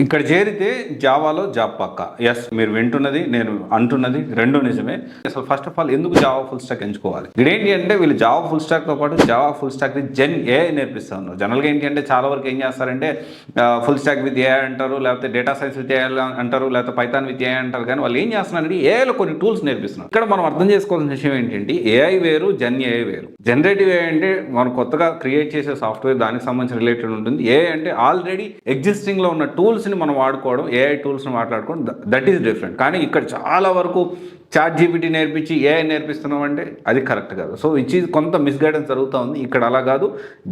ఇక్కడ చేరితే జావాలో జాబ్ పక్కా. ఎస్, మీరు వింటున్నది నేను అంటున్నది రెండు నిజమే. అసలు ఫస్ట్ ఆఫ్ ఆల్ ఎందుకు జావా ఫుల్ స్టాక్ ఎంచుకోవాలి? ఇక్కడ ఏంటి అంటే వీళ్ళు జావా ఫుల్ స్టాక్తో పాటు Java full stack with gen AI నేర్పిస్తూ ఉన్నారు. జనరల్గా ఏంటి అంటే చాలా వరకు ఏం చేస్తారంటే ఫుల్ స్టాక్ విత్ ఏఐ అంటారు, లేకపోతే డేటా సైన్స్ విత్ ఏఐ అంటారు, లేకపోతే పైథాన్ విత్ ఏఐ అంటారు. కానీ వాళ్ళు ఏం చేస్తున్నారంటే ఏఐలో కొన్ని టూల్స్ నేర్పిస్తున్నారు. ఇక్కడ మనం అర్థం చేసుకోవాల్సిన విషయం ఏంటంటే ఏఐ వేరు, జెన్ ఏఐ వేరు. జనరేటివ్ ఏఐ అంటే మనం కొత్తగా క్రియేట్ చేసే సాఫ్ట్వేర్, దానికి సంబంధించిన రిలేటెడ్ ఉంటుంది. ఏఐ అంటే ఆల్రెడీ ఎగ్జిస్టింగ్లో ఉన్న టూల్స్ని మనం వాడుకోవడం, ఏఐ టూల్స్ని మాట్లాడుకోవడం, దట్ ఈస్ డిఫరెంట్. కానీ ఇక్కడ చాలా వరకు చాట్ జీపీటీ నేర్పించి ఏఐ నేర్పిస్తున్నాం అంటే అది కరెక్ట్ కాదు. సో విచ్ ఈజ్ కొంత మిస్గైడెన్స్ జరుగుతూ ఉంది. ఇక్కడ అలా కాదు,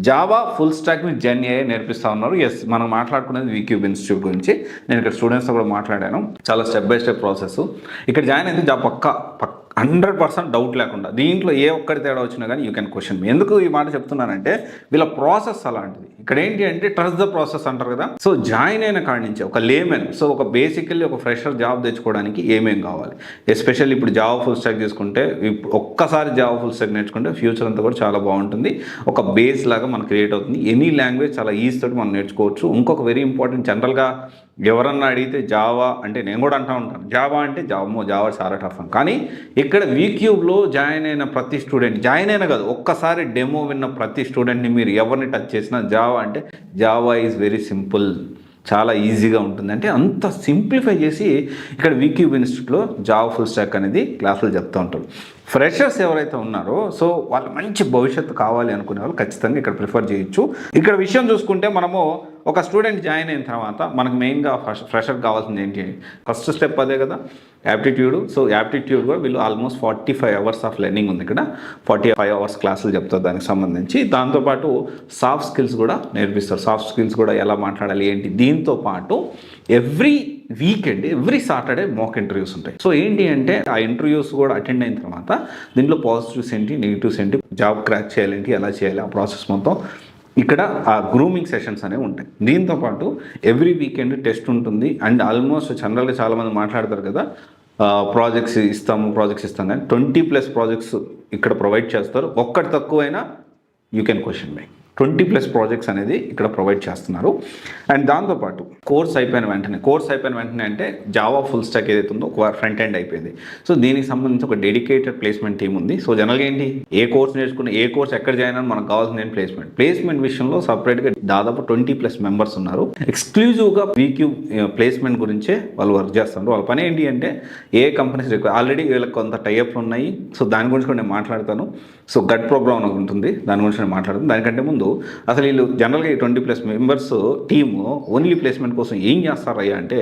Java full stack with gen AI నేర్పిస్తూ ఉన్నారు. ఎస్, మనం మాట్లాడుకునేది వీక్యూబ్ ఇన్స్టిట్యూట్ గురించి. నేను ఇక్కడ స్టూడెంట్స్తో కూడా మాట్లాడాను. చాలా స్టెప్ బై స్టెప్ ప్రాసెస్. ఇక్కడ జాయిన్ అయితే జాబ్ పక్కా 100% డౌట్ లేకుండా. దీంట్లో ఏ ఒక్కటి తేడా వచ్చినా కానీ యూ కెన్ క్వశ్చన్ మీ. ఎందుకు ఈ మాట చెప్తున్నానంటే వీళ్ళ ప్రాసెస్ అలాంటిది. ఇక్కడ ఏంటి అంటే ట్రస్ట్ ద ప్రాసెస్ అంటారు కదా. సో జాయిన్ అయిన కాడి నుంచి ఒక లేమెన్, సో ఒక బేసికల్లీ ఒక ఫ్రెషర్ జాబ్ తెచ్చుకోవడానికి ఏమేం కావాలి, ఎస్పెషల్లీ ఇప్పుడు జావా ఫుల్ స్టాక్ తీసుకుంటే, ఒక్కసారి జావా ఫుల్ స్టాక్ నేర్చుకుంటే ఫ్యూచర్ అంతా కూడా చాలా బాగుంటుంది. ఒక బేస్ లాగా మనకు క్రియేట్ అవుతుంది. ఎనీ లాంగ్వేజ్ చాలా ఈజీ తోటి మనం నేర్చుకోవచ్చు. ఇంకొక వెరీ ఇంపార్టెంట్, జనరల్గా ఎవరన్నా అడిగితే జావా అంటే నేను కూడా అంటూ ఉంటాను, జావా అంటే జావా చాలా టఫ్ అని. కానీ ఇక్కడ వీక్యూబ్లో జాయిన్ అయిన ప్రతి స్టూడెంట్, జాయిన్ అయిన కాదు, ఒక్కసారి డెమో విన్న ప్రతి స్టూడెంట్ని మీరు ఎవరిని టచ్ చేసినా జావా అంటే జావా ఈజ్ వెరీ సింపుల్, చాలా ఈజీగా ఉంటుంది. అంటే అంత సింప్లిఫై చేసి ఇక్కడ వీక్యూబ్ ఇన్స్టిట్యూట్లో జావా ఫుల్ స్టాక్ అనేది క్లాసులు చెప్తూ ఉంటారు. ఫ్రెషర్స్ ఎవరైతే ఉన్నారో, సో వాళ్ళు మంచి భవిష్యత్తు కావాలి అనుకునే వాళ్ళు ఖచ్చితంగా ఇక్కడ ప్రిఫర్ చేయొచ్చు. ఇక్కడ విషయం చూసుకుంటే మనము ఒక స్టూడెంట్ జాయిన్ అయిన తర్వాత మనకు మెయిన్గా ఫ్రెషర్ కావాల్సింది ఏంటి, ఫస్ట్ స్టెప్ అదే కదా, యాప్టిట్యూడ్. సో యాప్టిట్యూడ్ కూడా వీళ్ళు ఆల్మోస్ట్ 45 అవర్స్ ఆఫ్ లెర్నింగ్ ఉంది ఇక్కడ. 45 అవర్స్ క్లాసులు చెప్తారు దానికి సంబంధించి. దాంతోపాటు సాఫ్ట్ స్కిల్స్ కూడా నేర్పిస్తారు. సాఫ్ట్ స్కిల్స్ కూడా ఎలా మాట్లాడాలి ఏంటి. దీంతో పాటు every weekend, every Saturday mock interviews ఉంటాయి. సో ఏంటి అంటే ఆ ఇంటర్వ్యూస్ కూడా అటెండ్ అయిన తర్వాత దీంట్లో పాజిటివ్స్ ఏంటి, నెగిటివ్స్ ఏంటి, జాబ్ క్రాక్ చేయాలేంటి, ఎలా చేయాలి, ఆ ప్రాసెస్ మొత్తం ఇక్కడ ఆ గ్రూమింగ్ సెషన్స్ అనేవి ఉంటాయి. దీంతోపాటు ఎవ్రీ వీకెండ్ టెస్ట్ ఉంటుంది. అండ్ ఆల్మోస్ట్ జనరల్గా చాలామంది మాట్లాడతారు కదా, ప్రాజెక్ట్స్ ఇస్తాం కానీ 20+ ప్రాజెక్ట్స్ ఇక్కడ ప్రొవైడ్ చేస్తారు. ఒక్కటి తక్కువైనా you can question me. 20+ projects అనేది ఇక్కడ ప్రొవైడ్ చేస్తున్నారు. అండ్ దాంతోపాటు కోర్స్ అయిపోయిన వెంటనే అంటే జావా ఫుల్ స్టాక్ ఏదైతే ఉందో ఒక ఫ్రంట్ ఎండ్ అయిపోయింది. సో దీనికి సంబంధించి ఒక డెడికేటెడ్ ప్లేస్మెంట్ టీమ్ ఉంది. సో జనరల్గా ఏంటి, ఏ కోర్స్ నేర్చుకున్న, ఏ కోర్స్ ఎక్కడ జాయిన్ అని మనకు కావాల్సింది ఏంటి, ప్లేస్మెంట్ విషయంలో సపరేట్గా దాదాపు 20+ మెంబర్స్ ఉన్నారు. ఎక్స్క్లూజివ్గా వీక్యూబ్ ప్లేస్మెంట్ గురించే వాళ్ళు వర్క్ చేస్తున్నారు. వాళ్ళ పని ఏంటి అంటే ఏ కంపెనీస్ ఆల్రెడీ వీళ్ళకి కొంత టైఅప్లు ఉన్నాయి. సో దాని గురించి కూడా నేను మాట్లాడతాను. సో గట్ ప్రోగ్రామ్ ఉంటుంది, దాని గురించి నేను మాట్లాడతాను. దానికంటే ముందు అసలు వీళ్ళు జనరల్గా ఈ 20+ మెంబర్స్ టీము ఓన్లీ ప్లేస్మెంట్ కోసం ఏం చేస్తారయ్యా అంటే,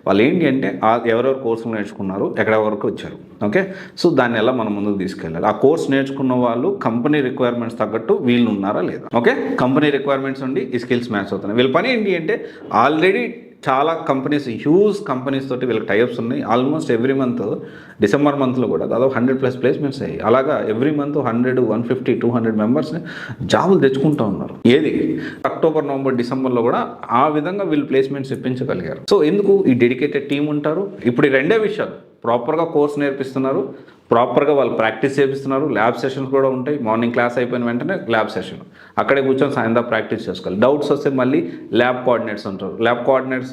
వాళ్ళు ఏంటి అంటే ఎవరెవరు కోర్సులు నేర్చుకున్నారు, ఎక్కడ వరకు వచ్చారు, ఓకే. సో దాన్ని ఎలా మనం ముందుకు తీసుకెళ్ళాలి, ఆ కోర్స్ నేర్చుకున్న వాళ్ళు కంపెనీ రిక్వైర్మెంట్స్ తగ్గట్టు వీళ్ళు ఉన్నారా లేదా, ఓకే. కంపెనీ రిక్వైర్మెంట్స్ ఉండి ఈ స్కిల్స్ మ్యాచ్ అవుతున్నాయి. వీళ్ళ పని ఏంటి అంటే ఆల్రెడీ చాలా కంపెనీస్, హ్యూజ్ కంపెనీస్ తోటి వీళ్ళకి టైప్స్ ఉన్నాయి. ఆల్మోస్ట్ ఎవ్రీ మంత్, డిసెంబర్ మంత్లో కూడా దాదాపు 100+ ప్లేస్మెంట్స్ అయ్యాయి. అలాగా ఎవ్రీ మంత్ 100, 150, 200 మెంబర్స్ని జాబులు తెచ్చుకుంటూ ఉన్నారు. ఏది అక్టోబర్, నవంబర్, డిసెంబర్లో కూడా ఆ విధంగా వీళ్ళు ప్లేస్మెంట్స్ ఇప్పించగలిగారు. సో ఎందుకు ఈ డెడికేటెడ్ టీం ఉంటారు. ఇప్పుడు ఈ రెండే విషయాలు, ప్రాపర్గా కోర్స్ నేర్పిస్తున్నారు, ప్రాపర్గా వాళ్ళు ప్రాక్టీస్ చేపిస్తున్నారు. ల్యాబ్ సెషన్స్ కూడా ఉంటాయి. మార్నింగ్ క్లాస్ అయిపోయిన వెంటనే ల్యాబ్ సెషన్, అక్కడే కూర్చొని సాయంత్రం ప్రాక్టీస్ చేసుకోవాలి. డౌట్స్ వస్తే మళ్ళీ ల్యాబ్ కోఆర్డినేటర్స్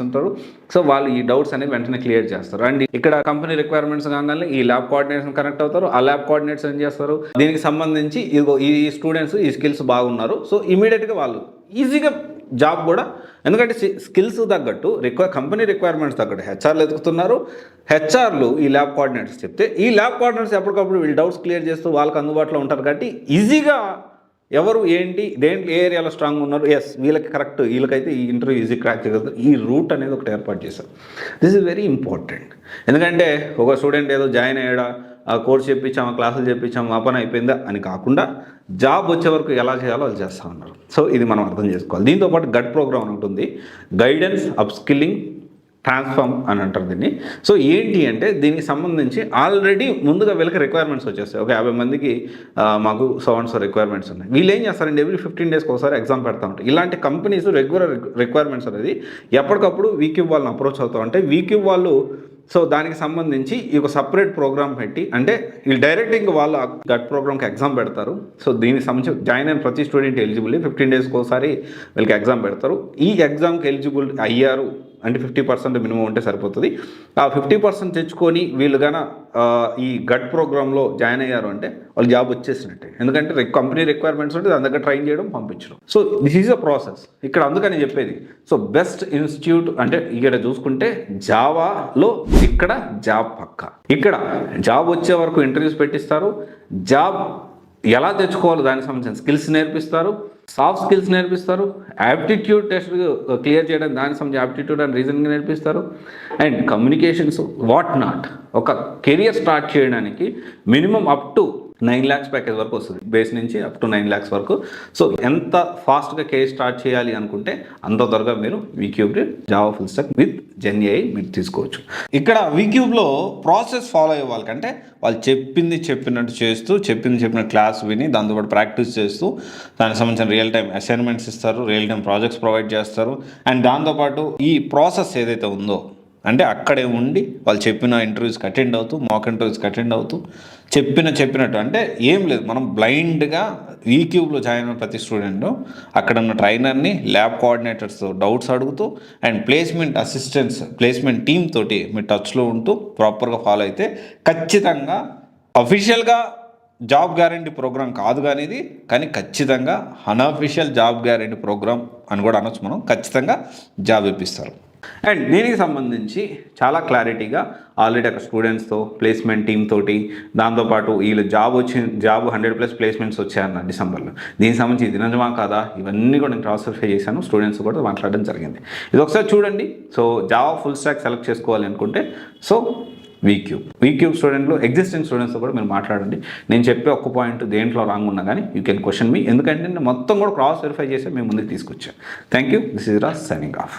ఉంటారు. సో వాళ్ళు ఈ డౌట్స్ అనేవి వెంటనే క్లియర్ చేస్తారు. అండ్ ఇక్కడ కంపెనీ రిక్వైర్మెంట్స్ కాగానే ఈ ల్యాబ్ కోఆర్డినేటర్స్ కనెక్ట్ అవుతారు. ఆ ల్యాబ్ కోఆర్డినేటర్స్ ఏం చేస్తారు, దీనికి సంబంధించి ఇదిగో ఈ స్టూడెంట్స్ ఈ స్కిల్స్ బాగున్నారు, సో ఇమీడియట్గా వాళ్ళు ఈజీగా జాబ్ కూడా, ఎందుకంటే స్కిల్స్ తగ్గట్టు కంపెనీ రిక్వైర్మెంట్స్ తగ్గట్టు హెచ్ఆర్లు ఎదుగుతున్నారు. హెచ్ఆర్లు ఈ ల్యాబ్ కోఆర్డినేటర్స్ చెప్తే ఈ ల్యాబ్ కోఆర్డినేటర్స్ ఎప్పటికప్పుడు వీళ్ళు డౌట్స్ క్లియర్ చేస్తూ వాళ్ళకి అందుబాటులో ఉంటారు. కాబట్టి ఈజీగా ఎవరు ఏంటి, దేంట్లో ఏ ఏరియాలో స్ట్రాంగ్ ఉన్నారు, ఎస్ వీళ్ళకి కరెక్ట్, వీళ్ళకైతే ఈ ఇంటర్వ్యూ ఈజీ క్రాక్ చేయగలరు, ఈ రూట్ అనేది ఒకటి ఏర్పాటు చేశారు. This is very important. ఎందుకంటే ఒక స్టూడెంట్ ఏదో జాయిన్ అయ్యాడా, ఆ కోర్స్ చెప్పించాము, క్లాసులు చెప్పించాము, మా పని అయిపోయిందా అని కాకుండా జాబ్ వచ్చే వరకు ఎలా చేయాలో వాళ్ళు చేస్తూ ఉన్నారు. సో ఇది మనం అర్థం చేసుకోవాలి. దీంతోపాటు గట్ ప్రోగ్రామ్ ఉంటుంది, గైడెన్స్, అప్స్కిల్లింగ్, ట్రాన్స్ఫార్మ్ అని అంటారు దీన్ని. సో ఏంటి అంటే దీనికి సంబంధించి ఆల్రెడీ ముందుగా వీళ్ళకి రిక్వైర్మెంట్స్ వచ్చేస్తాయి. ఒక 50 మందికి మాకు సో రిక్వైర్మెంట్స్ ఉన్నాయి. వీళ్ళు ఏం చేస్తారంటే ఎవ్రీ 15 డేస్కి ఒకసారి ఎగ్జామ్ పెడతా ఉంటారు. ఇలాంటి కంపెనీస్ రెగ్యులర్ రిక్వైర్మెంట్స్ అనేది ఎప్పటికప్పుడు వీక్యూబ్ వాళ్ళని అప్రోచ్ అవుతూ ఉంటాయి. వీక్యూబ్ వాళ్ళు సో దానికి సంబంధించి ఈ ఒక సపరేట్ ప్రోగ్రామ్ పెట్టి, అంటే వీళ్ళు డైరెక్ట్ ఇంకా వాళ్ళు గట్ ప్రోగ్రామ్కి ఎగ్జామ్ పెడతారు. సో దీనికి సంబంధించి జాయిన్ అయిన ప్రతి స్టూడెంట్ ఎలిజిబుల్ 15 డేస్కి ఒకసారి వీళ్ళకి ఎగ్జామ్ పెడతారు. ఈ ఎగ్జామ్కి ఎలిజిబుల్ అయ్యారు అంటే 50% మినిమం ఉంటే సరిపోతుంది. ఆ 50% తెచ్చుకొని వీళ్ళు గాన ఈ గట్ ప్రోగ్రాంలో జాయిన్ అయ్యారు అంటే వాళ్ళు జాబ్ వచ్చేసినట్టే. ఎందుకంటే కంపెనీ రిక్వైర్మెంట్స్ ఉంటే దాని దగ్గర ట్రైన్ చేయడం, పంపించడం. So this is a process. ఇక్కడ అందుకని చెప్పేది. సో బెస్ట్ ఇన్స్టిట్యూట్ అంటే ఇక్కడ చూసుకుంటే జావాలో ఇక్కడ జాబ్ పక్కా. ఇక్కడ జాబ్ వచ్చే వరకు ఇంటర్వ్యూస్ పెట్టిస్తారు. జాబ్ ఎలా తెచ్చుకోవాలో దానికి సంబంధించిన స్కిల్స్ నేర్పిస్తారు, సాఫ్ట్ స్కిల్స్ నేర్పిస్తారు, యాప్టిట్యూడ్ టెస్ట్ క్లియర్ చేయడం దానికి సంబంధించి యాప్టిట్యూడ్ అండ్ రీజనింగ్ నేర్పిస్తారు, అండ్ కమ్యూనికేషన్స్ వాట్ నాట్. ఒక కెరియర్ స్టార్ట్ చేయడానికి minimum up to 9 lakhs package వరకు వస్తుంది. బేస్ నుంచి అప్ టు 9 lakhs వరకు. సో ఎంత ఫాస్ట్గా కెరీర్ స్టార్ట్ చేయాలి అనుకుంటే అంత త్వరగా మీరు వీక్యూబ్ని Java full stack with gen AI మీరు తీసుకోవచ్చు. ఇక్కడ వీక్యూబ్లో ప్రాసెస్ ఫాలో అయ్యే వాళ్ళకంటే వాళ్ళు చెప్పినట్టు చేస్తూ చెప్పిన క్లాస్ విని దాంతోపాటు ప్రాక్టీస్ చేస్తూ దానికి సంబంధించిన రియల్ టైం అసైన్మెంట్స్ ఇస్తారు, రియల్ టైం ప్రాజెక్ట్స్ ప్రొవైడ్ చేస్తారు. అండ్ దాంతోపాటు ఈ ప్రాసెస్ ఏదైతే ఉందో అంటే అక్కడే ఉండి వాళ్ళు చెప్పిన ఇంటర్వ్యూస్కి అటెండ్ అవుతూ, మాక్ ఇంటర్వ్యూస్కి అటెండ్ అవుతూ చెప్పినట్టు అంటే ఏం లేదు. మనం బ్లైండ్గా వీక్యూబ్లో జాయిన్ అయిన ప్రతి స్టూడెంట్ అక్కడ ఉన్న ట్రైనర్ని, ల్యాబ్ కోఆర్డినేటర్స్తో డౌట్స్ అడుగుతూ and placement assistants, placement team తోటి మీ టచ్లో ఉంటూ ప్రాపర్గా ఫాలో అయితే ఖచ్చితంగా అఫీషియల్గా జాబ్ గ్యారంటీ ప్రోగ్రామ్ కాదు కానీ ఇది, కానీ ఖచ్చితంగా అన్అఫీషియల్ జాబ్ గ్యారంటీ ప్రోగ్రామ్ అని కూడా అనొచ్చు మనం. ఖచ్చితంగా జాబ్ ఇప్పిస్తారు. అండ్ దీనికి సంబంధించి చాలా క్లారిటీగా ఆల్రెడీ అక్కడ స్టూడెంట్స్తో, ప్లేస్మెంట్ టీమ్ తోటి, దాంతోపాటు వీళ్ళు జాబ్ 100+ ప్లేస్మెంట్స్ వచ్చాయన్న డిసెంబర్లో. దీనికి సంబంధించి ఇది నిజమా కాదా ఇవన్నీ కూడా నేను క్రాస్ వెరిఫై చేశాను, స్టూడెంట్స్ కూడా మాట్లాడడం జరిగింది. ఇది ఒకసారి చూడండి. So Java full stock select చేసుకోవాలి అనుకుంటే సో వీక్యూబ్ స్టూడెంట్లో ఎగ్జిస్టింగ్ స్టూడెంట్స్తో కూడా మీరు మాట్లాడండి. నేను చెప్పే ఒక్క పాయింట్ దేంట్లో రాంగ్ ఉన్నా కానీ యూ కెన్ క్వశ్చన్ మీ. ఎందుకంటే నేను మొత్తం కూడా క్రాస్ వెరిఫై చేసి మేము ముందుకు తీసుకొచ్చాను. Thank you. This is Raj signing off.